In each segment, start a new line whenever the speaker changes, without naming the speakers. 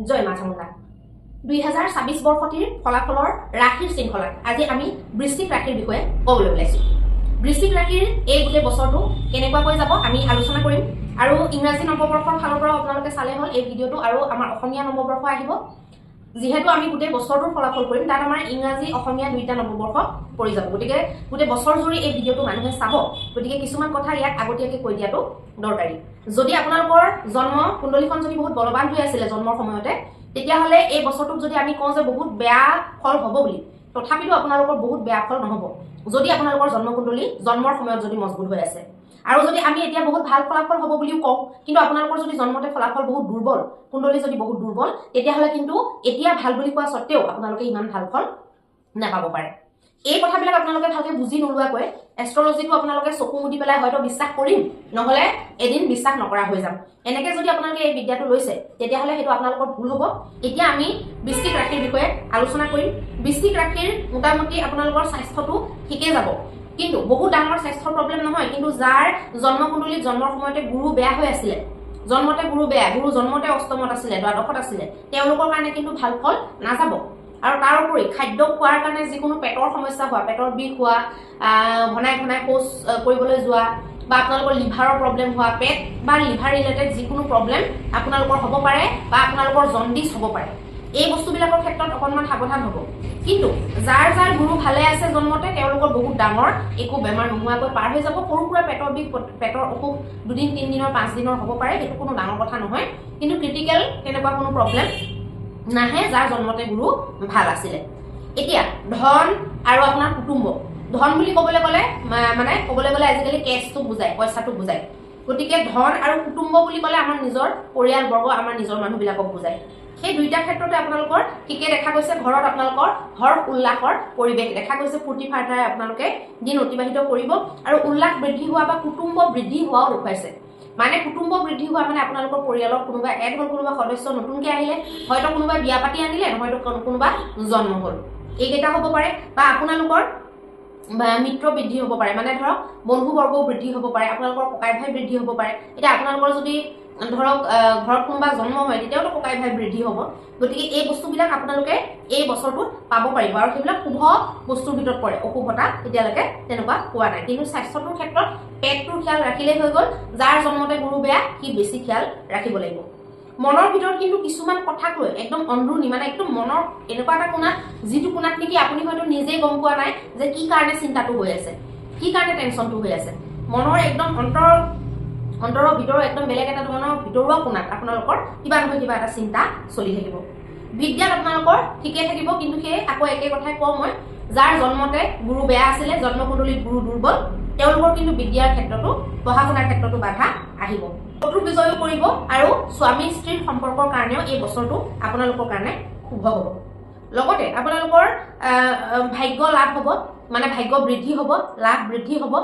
জয় মা চামুণ্ডা 2026 বৰ্ষটিৰ ফলাফলৰ ৰাশিৰ শৃংখলাত আজি আমি বৃশ্চিক ৰাশিৰ বিষয়ে ক'বলৈ ওলাইছোঁ। বৃশ্চিক ৰাশিৰ এই গোটেই বছৰটো কেনেকুৱাকৈ যাব আমি আলোচনা কৰিম আৰু ইংৰাজী নৱবৰ্ষৰ ফালৰ পৰা আপোনালোকে চালে হ'ল এই ভিডিঅ'টো আৰু আমাৰ অসমীয়া নৱবৰ্ষ আহিব। যিহেতু আমি গোটেই বছৰটোৰ ফলাফল কৰিম তাত আমাৰ ইংৰাজী অসমীয়া দুইটা নৱবৰ্ষ পৰি যাব, গতিকে গোটেই বছৰ জুৰি এই ভিডিঅ'টো মানুহে চাব। গতিকে কিছুমান কথা ইয়াক আগতীয়াকৈ কৈ দিয়াটো দৰকাৰী। যদি আপোনালোকৰ জন্ম কুণ্ডলীখন যদি বহুত বলৱান হৈ আছিলে জন্মৰ সময়তে, তেতিয়াহ'লে এই বছৰটোত যদি আমি কওঁ যে বহুত বেয়া ফল হ'ব বুলি, তথাপিতো আপোনালোকৰ বহুত বেয়া ফল নহ'ব যদি আপোনালোকৰ জন্মকুণ্ডলী জন্মৰ সময়ত যদি মজবুত হৈ আছে। আৰু যদি আমি এতিয়া বহুত ভাল ফলাফল হ'ব বুলিও কওঁ, কিন্তু আপোনালোকৰ যদি জন্মতে ফলাফল বহুত দুৰ্বল, কুণ্ডলী যদি বহুত দুৰ্বল, তেতিয়াহ'লে কিন্তু এতিয়া ভাল বুলি কোৱা স্বত্তেও আপোনালোকে ইমান ভাল ফল নাপাব পাৰে। এই কথাবিলাক আপোনালোকে ভালকৈ বুজি নোলোৱাকৈ এষ্ট্ৰলজিটো আপোনালোকে চকু মুদি পেলাই হয়তো বিশ্বাস কৰিম, নহ'লে এদিন বিশ্বাস নকৰা হৈ যাম। এনেকৈ যদি আপোনালোকে এই বিদ্যাটো লৈছে তেতিয়াহ'লে সেইটো আপোনালোকৰ ভুল হ'ব। এতিয়া আমি বৃশ্চিক ৰাশিৰ বিষয়ে আলোচনা কৰিম। বৃশ্চিক ৰাশিৰ মোটামুটি আপোনালোকৰ স্বাস্থ্যটো ঠিকেই যাব, কিন্তু বহুত ডাঙৰ স্বাস্থ্যৰ প্ৰব্লেম নহয়। কিন্তু যাৰ জন্মকুণ্ডলীত জন্মৰ সময়তে গুৰু বেয়া হৈ আছিলে, জন্মতে গুৰু বেয়া, গুৰু জন্মতে অষ্টমত আছিলে, দ্বাদশত আছিলে, তেওঁলোকৰ কাৰণে কিন্তু ভাল ফল নাযাব। আৰু তাৰোপৰি খাদ্য খোৱাৰ কাৰণে যিকোনো পেটৰ সমস্যা হোৱা, পেটৰ বিষ হোৱা, ঘনাই ঘনাই শৌচ কৰিবলৈ যোৱা, বা আপোনালোকৰ লিভাৰৰ প্ৰব্লেম হোৱা, পেট বা লিভাৰ ৰিলেটেড যিকোনো প্ৰব্লেম আপোনালোকৰ হ'ব পাৰে, বা আপোনালোকৰ জণ্ডিছ হ'ব পাৰে। এই বস্তুবিলাকৰ ক্ষেত্ৰত অকণমান সাৱধান হ'ব। কিন্তু যাৰ যাৰ গুৰু ভালে আছে জন্মতে, তেওঁলোকৰ বহুত ডাঙৰ একো বেমাৰ নোহোৱাকৈ পাৰ হৈ যাব। সৰু সুৰা পেটৰ বিষ, পেটৰ অসুখ 2 দিন 3 দিনৰ 5 দিনৰ হ'ব পাৰে, সেইটো কোনো ডাঙৰ কথা নহয়। কিন্তু ক্ৰিটিকেল তেনেকুৱা কোনো প্ৰব্লেম নাহে যাৰ জন্মতে গুৰু ভাল আছিলে। এতিয়া ধন আৰু আপোনাৰ কুটুম্ব। ধন বুলি ক'বলৈ গ'লে আজিকালি কেছটো বুজায়, পইচাটো বুজায়। গতিকে ধন আৰু কুটুম্ব বুলি ক'লে আমাৰ নিজৰ পৰিয়ালবৰ্গ, আমাৰ নিজৰ মানুহবিলাকক বুজায়। সেই দুইটা ক্ষেত্ৰতে আপোনালোকৰ ঠিকে দেখা গৈছে। ঘৰত আপোনালোকৰ হৰ্ষ উল্লাসৰ পৰিৱেশ দেখা গৈছে, ফূৰ্তি ফাৰ্তাৰে আপোনালোকে দিন অতিবাহিত কৰিব আৰু উল্লাস বৃদ্ধি হোৱা বা কুটুম্ব বৃদ্ধি হোৱাও দেখুৱাইছে। মানে কুটুম্ব বৃদ্ধি হোৱা মানে আপোনালোকৰ পৰিয়ালৰ কোনোবা এড হ'ল, কোনোবা সদস্য নতুনকৈ আহিলে, হয়তো কোনোবা বিয়া পাতি আনিলে, হয়তো কোনোবা জন্ম হ'ল, এইকেইটা হ'ব পাৰে। বা আপোনালোকৰ মিত্ৰ বৃদ্ধি হ'ব পাৰে, মানে ধৰক বন্ধুবৰ্গও বৃদ্ধি হ'ব পাৰে, আপোনালোকৰ ককাই ভাই বৃদ্ধি হ'ব পাৰে। এতিয়া আপোনালোকৰ যদি ধৰক ঘৰত কোনোবা জন্ম হয়, তেতিয়াওতো ককাই ভাই বৃদ্ধি হ'ব। গতিকে এই বস্তুবিলাক আপোনালোকে এই বছৰটোত পাব পাৰিব আৰু সেইবিলাক শুভ বস্তুৰ ভিতৰত পৰে। অশুভতা এতিয়ালৈকে তেনেকুৱা পোৱা নাই। কিন্তু স্বাস্থ্যটোৰ ক্ষেত্ৰত পেটটোৰ খিয়াল ৰাখিলেই হৈ গ'ল। যাৰ জন্মতে গুৰু বেয়া সি বেছি খিয়াল ৰাখিব লাগিব। মনৰ ভিতৰত কিন্তু কিছুমান কথাক লৈ একদম অন্ধৰুণি, মানে একদম মনৰ এনেকুৱা এটা কোণাত, যিটো কোণাত নেকি আপুনি হয়তো নিজেই গম পোৱা নাই যে কি কাৰণে চিন্তাটো হৈ আছে, কি কাৰণে টেনশ্যনটো হৈ আছে। মনৰ একদম অন্তৰৰ ভিতৰৰ একদম বেলেগ এটা ধৰণৰ ভিতৰুৱা কোণাত আপোনালোকৰ কিবা নহয় কিবা এটা চিন্তা চলি থাকিব। বিদ্যাত আপোনালোকৰ ঠিকে থাকিব, কিন্তু সেই আকৌ একে কথাই কওঁ মই, যাৰ জন্মতে গুৰু বেয়া আছিলে, জন্মকুণ্ডলীত গুৰু দুৰ্বল, তেওঁলোকৰ কিন্তু বিদ্যাৰ ক্ষেত্ৰতো, পঢ়া শুনাৰ ক্ষেত্ৰতো বাধা আহিব। শত্ৰু বিজয়ো কৰিব আৰু স্বামী স্ত্ৰীৰ সম্পৰ্কৰ কাৰণেও এই বছৰটো আপোনালোকৰ কাৰণে শুভ হ'ব। লগতে আপোনালোকৰ ভাগ্য লাভ হ'ব, মানে ভাগ্য বৃদ্ধি হ'ব, লাভ বৃদ্ধি হ'ব।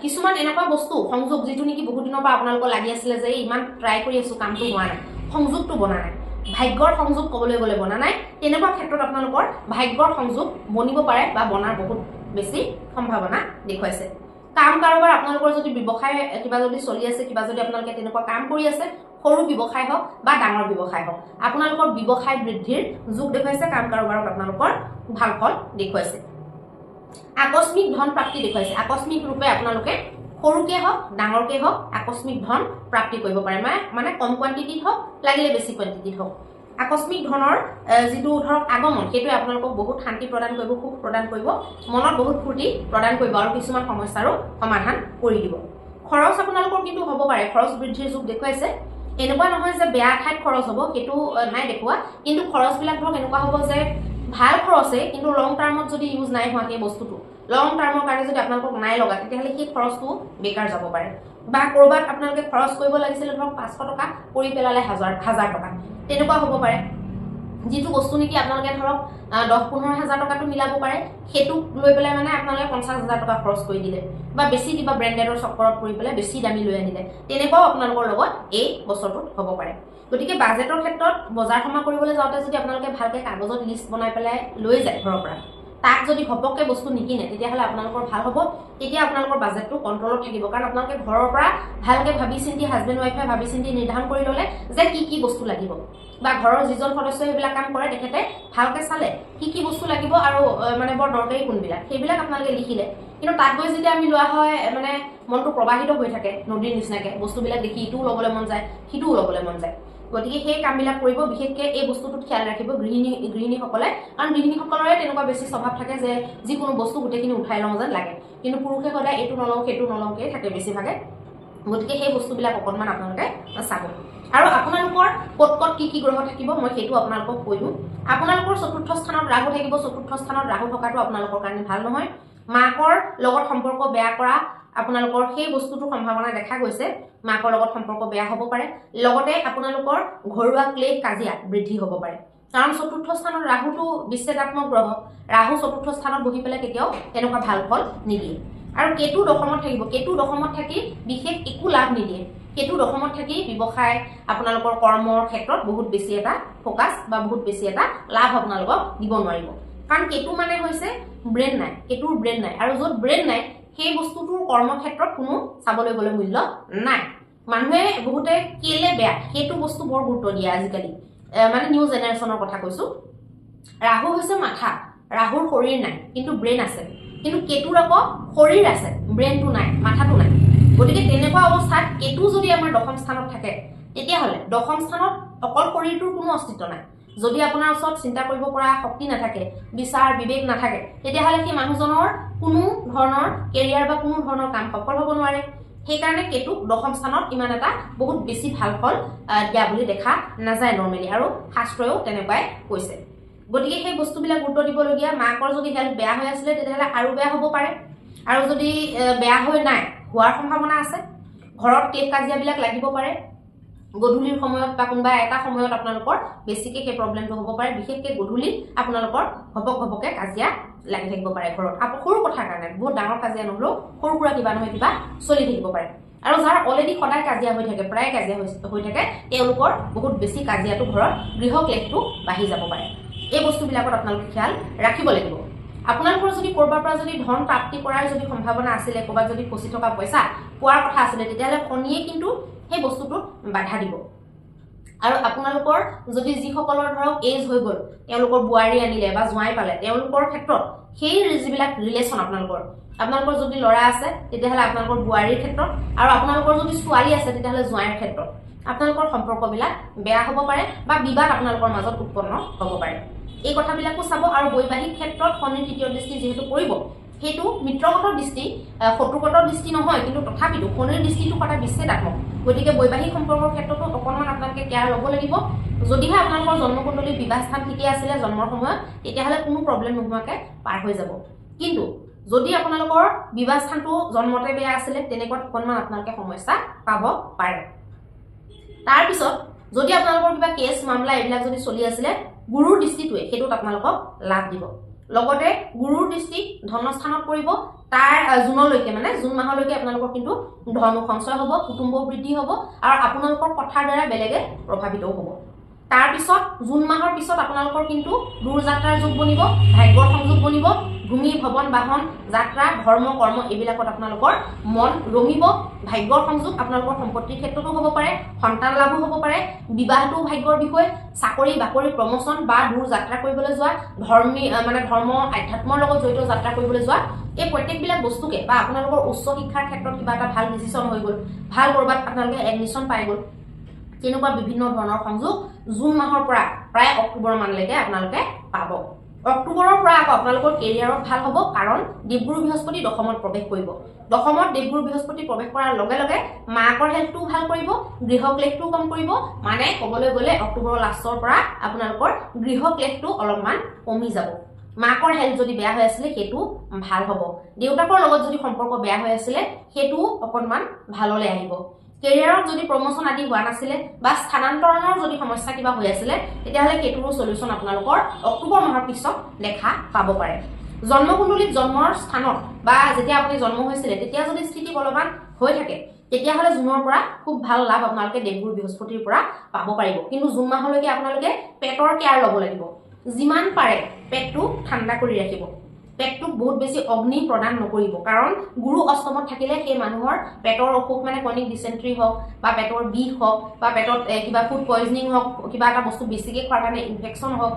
কিছুমান এনেকুৱা বস্তু সংযোগ, যিটো নেকি বহুত দিনৰ পৰা আপোনালোকৰ লাগি আছিলে যে ইমান ট্ৰাই কৰি আছোঁ, কামটো হোৱা নাই, সংযোগটো বনা নাই, ভাগ্যৰ সংযোগ ক'বলৈ গ'লে বনা নাই, তেনেকুৱা ক্ষেত্ৰত আপোনালোকৰ ভাগ্যৰ সংযোগ বনিব পাৰে বা বনাৰ বহুত বেছি সম্ভাৱনা দেখুৱাইছে। কাম কাৰোবাৰ আপোনালোকৰ যদি ব্যৱসায় কিবা যদি চলি আছে, কিবা যদি আপোনালোকে তেনেকুৱা কাম কৰি আছে, সৰু ব্যৱসায় হওক বা ডাঙৰ ব্যৱসায় হওক, আপোনালোকৰ ব্যৱসায় বৃদ্ধিৰ যোগ দেখুৱাইছে। কাম কাৰোবাৰত আপোনালোকৰ ভাল ফল দেখুৱাইছে। আকস্মিক ধন প্ৰাপ্তি দেখুৱাইছে। আকস্মিক ৰূপে আপোনালোকে সৰুকে হওক ডাঙৰকে হওক আকস্মিক ধন প্ৰাপ্তি কৰিব পাৰে, মানে কম কোৱান্টিটিত হওক, লাগিলে বেছি কোৱান্টিটিত হওক। আকস্মিক ধনৰ যিটো ধৰক আগমন, সেইটোৱে আপোনালোকক বহুত শান্তি প্ৰদান কৰিব, সুখ প্ৰদান কৰিব, মনত বহুত ফূৰ্তি প্ৰদান কৰিব আৰু কিছুমান সমস্যাৰো সমাধান কৰি দিব। খৰচ আপোনালোকৰ কিন্তু হ'ব পাৰে, খৰচ বৃদ্ধিৰ যুগ দেখুৱাইছে। এনেকুৱা নহয় যে বেয়া ঠাইত খৰচ হ'ব, সেইটো নাই দেখুওৱা, কিন্তু খৰচবিলাক ধৰক এনেকুৱা হ'ব যে ভাল খৰচে, কিন্তু লং টাৰ্মত যদি ইউজ নাই হোৱা সেই বস্তুটো, লং টাৰ্মৰ কাৰণে যদি আপোনালোকক নাই লগা, তেতিয়াহ'লে সেই খৰচটো বেকাৰ যাব পাৰে। বা ক'ৰবাত আপোনালোকে খৰচ কৰিব লাগিছিলে ধৰক 500 টকা, কৰি পেলালে 1000 টকা, তেনেকুৱা হ'ব পাৰে। যিটো বস্তু নেকি আপোনালোকে ধৰক 10-15 হাজাৰ টকাটো মিলাব পাৰে, সেইটোক লৈ পেলাই মানে আপোনালোকে 50,000 টকা খৰচ কৰি দিলে, বা বেছি কিবা ব্ৰেণ্ডেডৰ চক্কৰত পৰি পেলাই বেছি দামী লৈ আনিলে, তেনেকুৱাও আপোনালোকৰ লগত এই বছৰটোত হ'ব পাৰে। গতিকে বাজেটৰ ক্ষেত্ৰত বজাৰ সমাৰ কৰিবলৈ যাওঁতে যদি আপোনালোকে ভালকৈ কাগজত লিষ্ট বনাই পেলাই লৈ যায় ঘৰৰ পৰা, তাক যদি ঘপককে বস্তু নিকিনে তেতিয়াহ'লে আপোনালোকৰ ভাল হ'ব। তেতিয়া আপোনালোকৰ বাজেটটো কণ্ট্ৰলত থাকিব, কাৰণ আপোনালোকে ঘৰৰ পৰা ভালকৈ ভাবি চিন্তি হাজবেণ্ড ৱাইফে ভাবি চিন্তি নিৰ্ধাৰণ কৰি ল'লে যে কি বস্তু লাগিব, বা ঘৰৰ যিজন সদস্যই সেইবিলাক কাম কৰে তেখেতে ভালকৈ চালে কি বস্তু লাগিব আৰু মানে বৰ দৰকাৰী কোনবিলাক সেইবিলাক আপোনালোকে লিখিলে। কিন্তু তাত গৈ যেতিয়া আমি লোৱা হয় মানে মনটো প্ৰবাহিত হৈ থাকে নদীৰ নিচিনাকে, বস্তুবিলাক দেখি ইটোও ল'বলৈ মন যায় সিটোও ল'বলৈ মন যায়। গতিকে সেই কামবিলাক কৰিব, বিশেষকৈ এই বস্তুটোত খেয়াল ৰাখিব গৃহিণীসকলে, কাৰণ গৃহিণীসকলৰে তেনেকুৱা বেছি স্বভাৱ থাকে যে যিকোনো বস্তু গোটেইখিনি উঠাই লওঁ যেন লাগে, কিন্তু পুৰুষে সদায় এইটো নলওঁ সেইটো নলওঁকৈ থাকে বেছিভাগে। গতিকে সেই বস্তুবিলাক অকণমান আপোনালোকে চাব। আৰু আপোনালোকৰ ক'ত কি গ্ৰহ থাকিব মই সেইটো আপোনালোকক কৈ দিওঁ। আপোনালোকৰ চতুৰ্থ স্থানত ৰাহু থাকিব। চতুৰ্থ স্থানত ৰাহু থকাটো আপোনালোকৰ কাৰণে ভাল নহয়। মাকৰ লগত সম্পৰ্ক বেয়া কৰা আপোনালোকৰ সেই বস্তুটোৰ সম্ভাৱনা দেখা গৈছে। মাকৰ লগত সম্পৰ্ক বেয়া হ'ব পাৰে, লগতে আপোনালোকৰ ঘৰুৱা ক্লেশ কাজিয়া বৃদ্ধি হ'ব পাৰে, কাৰণ চতুৰ্থ স্থানত ৰাহুটো বিচ্ছেদাত্মক গ্ৰহ। ৰাহু চতুৰ্থ স্থানত বহি পেলাই কেতিয়াও তেনেকুৱা ভাল ফল নিদিয়ে। আৰু কেতু দশমত থাকিব। কেতু দশমত থাকি বিশেষ একো লাভ নিদিয়ে। কেতু দশমত থাকি ব্যৱসায় আপোনালোকৰ কৰ্মৰ ক্ষেত্ৰত বহুত বেছি এটা ফ'কাছ বা বহুত বেছি এটা লাভ আপোনালোকক দিব নোৱাৰিব, কাৰণ কেতু মানে হৈছে ব্ৰেইন নাই, কেতুৰ ব্ৰেইন নাই, আৰু য'ত ব্ৰেইন নাই সেই বস্তুটোৰ কৰ্মক্ষেত্ৰত কোনো চাবলৈ গ'লে মূল্য নাই। মানুহে বহুতে কেলে বেয়া সেইটো বস্তু বৰ গুৰুত্ব দিয়ে আজিকালি, মানে নিউ জেনেৰেশ্যনৰ কথা কৈছোঁ। ৰাহু হৈছে মাথা, ৰাহুৰ শৰীৰ নাই কিন্তু ব্ৰেইন আছে, কিন্তু কেতুৰ আকৌ শৰীৰ আছে, ব্ৰেইনটো নাই, মাথাটো নাই। গতিকে তেনেকুৱা অৱস্থাত কেতু যদি আমাৰ দশম স্থানত থাকে তেতিয়াহ'লে দশম স্থানত অকল শৰীৰটোৰ কোনো অস্তিত্ব নাই। যদি আপোনাৰ ওচৰত চিন্তা কৰিব পৰা শক্তি নাথাকে, বিচাৰ বিবেক নাথাকে, তেতিয়াহ'লে সেই মানুহজনৰ কোনো ধৰণৰ কেৰিয়াৰ বা কোনো ধৰণৰ কাম সফল হ'ব নোৱাৰে। সেইকাৰণে কেতুক দশম স্থানত ইমান এটা বহুত বেছি ভাল ফল দিয়া বুলি দেখা নাযায় নৰ্মেলি, আৰু শাস্ত্ৰয়ো তেনেকুৱাই কৈছে। গতিকে সেই বস্তুবিলাক গুৰুত্ব দিবলগীয়া। মাকৰ যদি হেল্থ বেয়া হৈ আছিলে তেতিয়াহ'লে আৰু বেয়া হ'ব পাৰে, আৰু যদি বেয়া হৈ নাই হোৱাৰ সম্ভাৱনা আছে। ঘৰত ক্লেশ কাজিয়াবিলাক লাগিব পাৰে গধূলিৰ সময়ত বা কোনোবা এটা সময়ত আপোনালোকৰ বেছিকৈ সেই প্ৰব্লেমটো হ'ব পাৰে। বিশেষকৈ গধূলি আপোনালোকৰ ঘপকে কাজিয়া লাগি থাকিব পাৰে ঘৰত, সৰু কথাৰ কাৰণে, বহুত ডাঙৰ কাজিয়া নহ'লেও সৰু সুৰা কিবা নহয় কিবা চলি থাকিব পাৰে। আৰু যাৰ অলৰেডি সদায় কাজিয়া হৈ থাকে, প্ৰায় কাজিয়া হৈ থাকে, তেওঁলোকৰ বহুত বেছি কাজিয়াটো ঘৰত গৃহ ক্লেশটো বাঢ়ি যাব পাৰে। এই বস্তুবিলাকত আপোনালোকে খেয়াল ৰাখিব লাগিব। আপোনালোকৰ যদি ক'ৰবাৰ পৰা যদি ধন প্ৰাপ্তি কৰাৰ যদি সম্ভাৱনা আছিলে, ক'ৰবাত যদি ফচি থকা পইচা পোৱাৰ কথা আছিলে, তেতিয়াহ'লে শনিয়ে কিন্তু সেই বস্তুটোত বাধা দিব। আৰু আপোনালোকৰ যদি যিসকলৰ ধৰক এজ হৈ গ'ল, তেওঁলোকৰ বোৱাৰী আনিলে বা জোঁৱাই পালে, তেওঁলোকৰ ক্ষেত্ৰত সেই যিবিলাক ৰিলেশ্যন আপোনালোকৰ যদি ল'ৰা আছে তেতিয়াহ'লে আপোনালোকৰ বোৱাৰীৰ ক্ষেত্ৰত, আৰু আপোনালোকৰ যদি ছোৱালী আছে তেতিয়াহ'লে জোঁৱাইৰ ক্ষেত্ৰত আপোনালোকৰ সম্পৰ্কবিলাক বেয়া হ'ব পাৰে বা বিবাদ আপোনালোকৰ মাজত উৎপন্ন হ'ব পাৰে। এই কথাবিলাকো চাব। আৰু বৈবাহিক ক্ষেত্ৰত শনিৰ তৃতীয় দৃষ্টি যিহেতু পৰিব, সেইটো মিত্ৰগত দৃষ্টি, শত্ৰুগত দৃষ্টি নহয়, কিন্তু তথাপিতো শনিৰ দৃষ্টিটো সদায় বিচ্ছেদাত্মক। গতিকে বৈবাহিক সম্পৰ্কৰ ক্ষেত্ৰতো অকণমান আপোনালোকে কেয়াৰ ল'ব লাগিব। যদিহে আপোনালোকৰ জন্মকুণ্ডলীৰ বিবাহ স্থান ঠিকে আছিলে জন্মৰ সময়ত, তেতিয়াহ'লে কোনো প্ৰব্লেম নোহোৱাকৈ পাৰ হৈ যাব। কিন্তু যদি আপোনালোকৰ বিবাহ স্থানটো জন্মতে বেয়া আছিলে, তেনেকুৱাত অকণমান আপোনালোকে সমস্যা পাব পাৰে। তাৰপিছত যদি আপোনালোকৰ কিবা কেছ মামলা এইবিলাক যদি চলি আছিলে, গুৰুৰ দৃষ্টিটোৱে সেইটোত আপোনালোকক লাভ দিব। লগতে গুৰুৰ দৃষ্টি ধনস্থানত পৰিব। তাৰ জুনলৈকে, মানে জুন মাহলৈকে আপোনালোকৰ কিন্তু ধন সঞ্চয় হ'ব, কুটুম্বও বৃদ্ধি হ'ব, আৰু আপোনালোকৰ কথাৰ দ্বাৰা বেলেগে প্ৰভাৱিতও হ'ব। তাৰপিছত জুন মাহৰ পিছত আপোনালোকৰ কিন্তু দূৰ যাত্ৰাৰ যোগ বনিব, ভাগ্যৰ সংযোগ বনিব, ভূমি ভৱন বাহন যাত্ৰা ধৰ্ম কৰ্ম এইবিলাকত আপোনালোকৰ মন ৰমিব। ভাগ্যৰ সংযোগ আপোনালোকৰ সম্পত্তিৰ ক্ষেত্ৰতো হ'ব পাৰে, সন্তান লাভো হ'ব পাৰে, বিবাহটোও ভাগ্যৰ বিষয়, চাকৰি বাকৰি প্ৰমোচন বা দূৰ যাত্ৰা কৰিবলৈ যোৱা, ধৰ্ম আধ্যাত্মৰ লগত জড়িত যাত্ৰা কৰিবলৈ যোৱা, এই প্ৰত্যেকবিলাক বস্তুকে, বা আপোনালোকৰ উচ্চ শিক্ষাৰ ক্ষেত্ৰত কিবা এটা ভাল ডিচিশ্যন হৈ গ'ল, ভাল ক'ৰবাত আপোনালোকে এডমিশ্যন পাই গ'ল, তেনেকুৱা বিভিন্ন ধৰণৰ সংযোগ জুন মাহৰ পৰা প্ৰায় অক্টোবৰ মানলৈকে আপোনালোকে পাব। অক্টোবৰৰ পৰা আকৌ আপোনালোকৰ কেৰিয়াৰত ভাল হ'ব, কাৰণ দেৱগুৰু বৃহস্পতি দশমত প্ৰৱেশ কৰিব। দশমত দেৱগুৰু বৃহস্পতি প্ৰৱেশ কৰাৰ লগে লগে মাকৰ হেল্থটোও ভাল কৰিব, গৃহ ক্লেশটোও কম কৰিব। মানে ক'বলৈ গ'লে অক্টোবৰৰ লাষ্টৰ পৰা আপোনালোকৰ গৃহ ক্লেশটো অলপমান কমি যাব। মাকৰ হেল্থ যদি বেয়া হৈ আছিলে সেইটো ভাল হ'ব। দেউতাকৰ লগত যদি সম্পৰ্ক বেয়া হৈ আছিলে সেইটোও অকণমান ভাললৈ আহিব। কেৰিয়াৰত যদি প্ৰমোচন আদি হোৱা নাছিলে বা স্থানান্তৰণৰ যদি সমস্যা কিবা হৈ আছিলে, তেতিয়াহ'লে সেইটোৰো চলিউশ্যন আপোনালোকৰ অক্টোবৰ মাহৰ পিছত দেখা পাব পাৰে। জন্মকুণ্ডলীত জন্মৰ স্থানত বা যেতিয়া আপুনি জন্ম হৈছিলে তেতিয়া যদি স্থিতি বলৱান হৈ থাকে, তেতিয়াহ'লে জুনৰ পৰা খুব ভাল লাভ আপোনালোকে দেৱগুৰু বৃহস্পতিৰ পৰা পাব পাৰিব। কিন্তু জুন মাহলৈকে আপোনালোকে পেটৰ কেয়াৰ ল'ব লাগিব। যিমান পাৰে পেটটো ঠাণ্ডা কৰি ৰাখিব। পেটটোক বহুত বেছি অগ্নি প্ৰদান নকৰিব কাৰণ গুৰু অষ্টমত থাকিলে সেই মানুহৰ পেটৰ অসুখ মানে ক্ৰনিক ডিসেন্ট্ৰি হওক বা পেটৰ বিষ হওক বা পেটত কিবা ফুড পয়জনিং হওক কিবা এটা বস্তু বেছিকৈ খোৱাৰ কাৰণে ইনফেকশ্যন হওক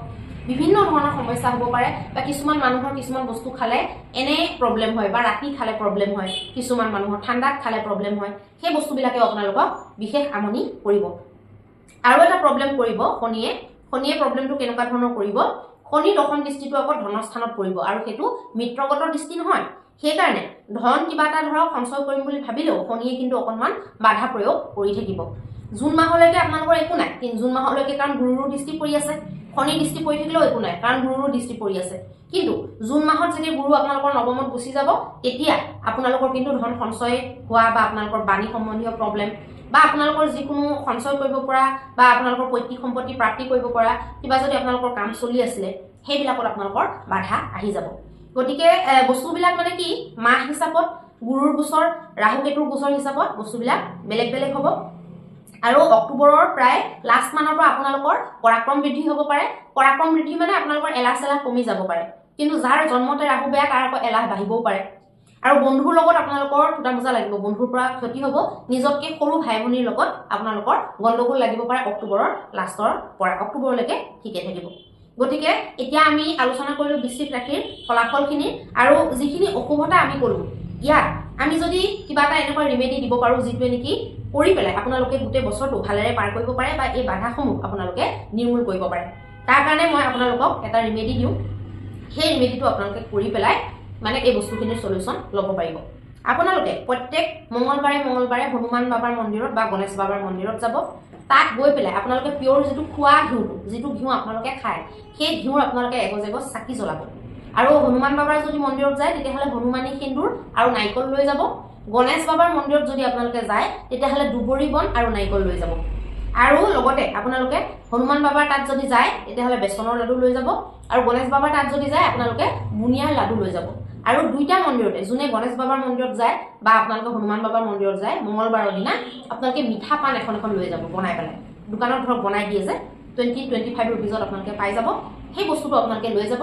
বিভিন্ন ধৰণৰ সমস্যা হ'ব পাৰে বা কিছুমান মানুহৰ কিছুমান বস্তু খালে এনে প্ৰব্লেম হয় বা ৰাতি খালে প্ৰব্লেম হয় কিছুমান মানুহৰ ঠাণ্ডাত খালে প্ৰব্লেম হয় সেই বস্তুবিলাকে আপোনালোকক বিশেষ আমনি কৰিব আৰু এটা প্ৰব্লেম কৰিব শনিয়ে প্ৰব্লেমটো কেনেকুৱা ধৰণৰ কৰিব শনি দশম দৃষ্টিটো আকৌ ধনস্থানত পৰিব আৰু সেইটো মিত্ৰগত দৃষ্টি নহয় সেইকাৰণে ধন কিবা এটা ধৰক সঞ্চয় কৰিম বুলি ভাবিলেও শনিয়ে কিন্তু অকণমান বাধা প্ৰয়োগ কৰি থাকিব জুন মাহলৈকে আপোনালোকৰ একো নাই কিন্তু জুন মাহলৈকে কাৰণ গুৰুৰ দৃষ্টি পৰি আছে শনিৰ দৃষ্টি পৰি থাকিলেও একো নাই কাৰণ গুৰুৰ দৃষ্টি পৰি আছে কিন্তু জুন মাহত যেতিয়া গুৰু আপোনালোকৰ নৱমত গুচি যাব তেতিয়া আপোনালোকৰ কিন্তু ধন সঞ্চয় হোৱা বা আপোনালোকৰ বাণী সম্বন্ধীয় প্ৰব্লেম বা আপোনালোকৰ যিকোনো সঞ্চয় কৰিব পৰা বা আপোনালোকৰ পৈতৃক সম্পত্তি প্ৰাপ্তি কৰিব পৰা কিবা যদি আপোনালোকৰ কাম চলি আছিলে সেইবিলাকত আপোনালোকৰ বাধা আহি যাব গতিকে বস্তুবিলাক মানে কি মাহ হিচাপত গুৰুৰ গোচৰ ৰাহু কেতুৰ গোচৰ হিচাপত বস্তুবিলাক বেলেগ বেলেগ হ'ব আৰু অক্টোবৰৰ প্ৰায় লাষ্ট মানৰ পৰা আপোনালোকৰ পৰাক্ৰম বৃদ্ধি হ'ব পাৰে পৰাক্ৰম বৃদ্ধি মানে আপোনালোকৰ এলাহ চেলাহ কমি যাব পাৰে কিন্তু যাৰ জন্মতে ৰাহু বেয়া তাৰ আকৌ এলাহ বাঢ়িবও পাৰে আৰু বন্ধুৰ লগত আপোনালোকৰ থুটা মোজা লাগিব বন্ধুৰ পৰা ক্ষতি হ'ব নিজতকৈ সৰু ভাই ভনীৰ লগত আপোনালোকৰ গণ্ডগোল লাগিব পাৰে অক্টোবৰৰ লাষ্টৰ পৰা অক্টোবৰলৈকে ঠিকে থাকিব গতিকে এতিয়া আমি আলোচনা কৰিলোঁ বৃশ্চিক ৰাশিৰ ফলাফলখিনি আৰু যিখিনি অশুভতা আমি ক'লোঁ ইয়াত আমি যদি কিবা এটা এনেকুৱা ৰিমেডি দিব পাৰোঁ যিটোৱে নেকি কৰি পেলাই আপোনালোকে গোটেই বছৰটো ভালেৰে পাৰ কৰিব পাৰে বা এই বাধাসমূহ আপোনালোকে নিৰ্মূল কৰিব পাৰে তাৰ কাৰণে মই আপোনালোকক এটা ৰিমেডি দিওঁ সেই ৰিমেডিটো আপোনালোকে কৰি পেলাই মানে এই বস্তুখিনিৰ সলিউশন ল'ব পাৰিব আপোনালোকে প্ৰত্যেক মঙ্গলবাৰে হনুমান বাবাৰ মন্দিৰত বা গণেশ বাবাৰ মন্দিৰত যাব তাত গৈ পেলাই আপোনালোকে পিয়ৰ যিটো খোৱা ঘিউটো যিটো ঘিউ আপোনালোকে খায় সেই ঘিউৰ আপোনালোকে এগজ চাকি জ্বলাব আৰু হনুমান বাবাৰ যদি মন্দিৰত যায় তেতিয়াহ'লে হনুমানী সেন্দুৰ আৰু নাৰিকল লৈ যাব গণেশ বাবাৰ মন্দিৰত যদি আপোনালোকে যায় তেতিয়াহ'লে দুবৰি বন আৰু নাৰিকল লৈ যাব আৰু লগতে আপোনালোকে হনুমান বাবাৰ তাত যদি যায় তেতিয়াহ'লে বেচনৰ লাডু লৈ যাব আৰু গণেশ বাবাৰ তাত যদি যায় আপোনালোকে বুনিয়াৰ লাডু লৈ যাব আৰু দুইটা মন্দিৰতে যোনে গণেশ বাবাৰ মন্দিৰত যায় বা আপোনালোকে হনুমান বাবাৰ মন্দিৰত যায় মঙ্গলবাৰৰ দিনা আপোনালোকে মিঠা পান এখন লৈ যাব বনাই পেলাই দোকানত ধৰক বনাই দিয়ে যে 20-25 ৰুপিজত আপোনালোকে পাই যাব সেই বস্তুটো আপোনালোকে লৈ যাব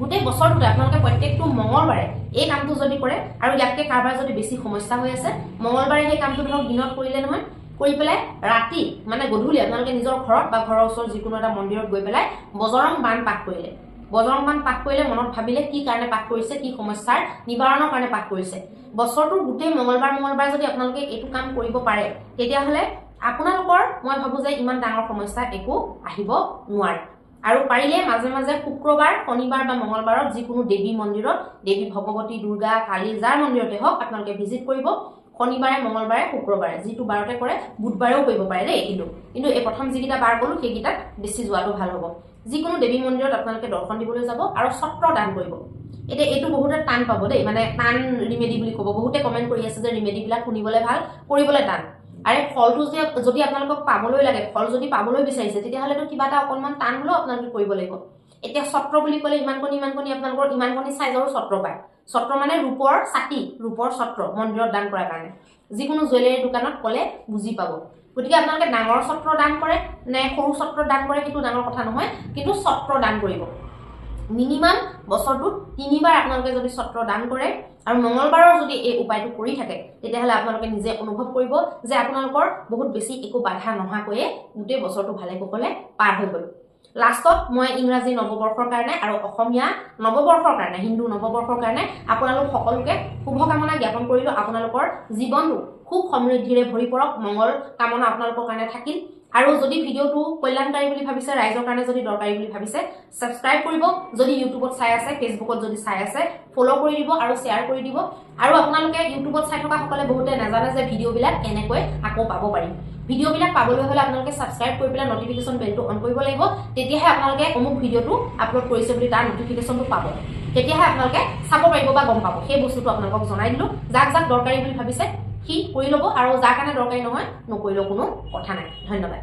গোটেই বছৰটোতে আপোনালোকে প্ৰত্যেকটো মঙ্গলবাৰে এই কামটো যদি কৰে আৰু ইয়াতকৈ কাৰোবাৰ যদি বেছি সমস্যা হৈ আছে মঙ্গলবাৰে সেই কামটো ধৰক দিনত কৰিলে নহয় কৰি পেলাই ৰাতি মানে গধূলি আপোনালোকে নিজৰ ঘৰত বা ঘৰৰ ওচৰৰ যিকোনো এটা মন্দিৰত গৈ পেলাই বজৰং বাণ পাঠ কৰিলে বজৰং বাণ পাঠ কৰিলে মনত ভাবিলে কি কাৰণে পাঠ কৰিছে কি সমস্যাৰ নিবাৰণৰ কাৰণে পাঠ কৰিছে বছৰটোৰ গোটেই মঙ্গলবাৰ যদি আপোনালোকে এইটো কাম কৰিব পাৰে তেতিয়াহ'লে আপোনালোকৰ মই ভাবোঁ যে ইমান ডাঙৰ সমস্যা একো আহিব নোৱাৰে আৰু পাৰিলে মাজে মাজে শুক্ৰবাৰ শনিবাৰ বা মঙ্গলবাৰত যিকোনো দেৱী মন্দিৰত দেৱী ভগৱতী দুৰ্গা কালী যাৰ মন্দিৰতে হওক আপোনালোকে ভিজিট কৰিব শনিবাৰে মঙ্গলবাৰে শুক্ৰবাৰে যিটো বাৰতে কৰে বুধবাৰেও কৰিব পাৰে দেই কিন্তু এই প্ৰথম যিকেইটা বাৰ ক'লোঁ সেইকেইটাত বেছি যোৱাটো ভাল হ'ব যিকোনো দেৱী মন্দিৰত আপোনালোকে দৰ্শন দিবলৈ যাব আৰু ছত্ৰ দান কৰিব এতিয়া এইটো বহুতে টান পাব দেই মানে টান ৰিমেডি বুলি ক'ব বহুতে কমেণ্ট কৰি আছে যে ৰিমেডিবিলাক শুনিবলৈ ভাল কৰিবলৈ টান আৰে ফলটো যদি আপোনালোকক পাবলৈ লাগে ফল যদি পাবলৈ বিচাৰিছে তেতিয়াহ'লেতো কিবা এটা অকণমান টান হ'লেও আপোনালোকে কৰিব লাগিব এতিয়া ছত্ৰ বুলি ক'লে ইমানকণি আপোনালোকৰ ইমানকণি চাইজৰো ছত্ৰ পায় ছত্ৰ মানে ৰূপৰ ছাতি ৰূপৰ ছত্ৰ মন্দিৰত দান কৰাৰ কাৰণে যিকোনো জুৱেলাৰী দোকানত ক'লে বুজি পাব গতিকে আপোনালোকে ডাঙৰ ছত্ৰ দান কৰে নে সৰু ছত্ৰ দান কৰে সেইটো ডাঙৰ কথা নহয় কিন্তু ছত্ৰ দান কৰিব মিনিমাম বছৰটোত 3 বাৰ আপোনালোকে যদি ছত্ৰ দান কৰে আৰু মঙ্গলবাৰৰ যদি এই উপায়টো কৰি থাকে তেতিয়াহ'লে আপোনালোকে নিজে অনুভৱ কৰিব যে আপোনালোকৰ বহুত বেছি একো বাধা নোহোৱাকৈয়ে গোটেই বছৰটো ভালে কুশলে পাৰ হৈ গ'ল লাষ্টত মই ইংৰাজী নৱবৰ্ষৰ কাৰণে আৰু অসমীয়া নৱবৰ্ষৰ কাৰণে হিন্দু নৱবৰ্ষৰ কাৰণে আপোনালোক সকলোকে শুভকামনা জ্ঞাপন কৰিলোঁ আপোনালোকৰ জীৱনটো খুব সমৃদ্ধিৰে ভৰি পৰক মংগল কামনা আপোনালোকৰ কাৰণে থাকিল আৰু যদি ভিডিওটো কল্যাণকাৰী বুলি ভাবিছে ৰাইজৰ কাৰণে যদি দৰকাৰী বুলি ভাবিছে সাবস্ক্ৰাইব কৰিব যদি ইউটিউবত চাই আছে ফেচবুকত যদি চাই আছে ফলো কৰি দিব আৰু শ্বেয়াৰ কৰি দিব আৰু আপোনালোকে ইউটিউবত চাই থকা সকলে বহুতে নাজানে যে ভিডিওবিলাক কেনেকৈ আকৌ পাব পাৰিম ভিডিওবিলাক পাবলৈ হ'লে আপোনালোকে সাবস্ক্ৰাইব কৰি পেলাই নটিফিকেশ্যন বেলটো অন কৰিব লাগিব তেতিয়াহে আপোনালোকে অমুক ভিডিওটো আপলোড কৰিছে বুলি তাৰ নটিফিকেশ্যনটো পাব তেতিয়াহে আপোনালোকে চাব পাৰিব বা গম পাব সেই বস্তুটো আপোনালোকক জনাই দিলোঁ যাক দৰকাৰী বুলি ভাবিছে সি কৰি ল'ব আৰু যাৰ কাৰণে দৰকাৰী নহয় নকৰিলেও কোনো কথা নাই ধন্যবাদ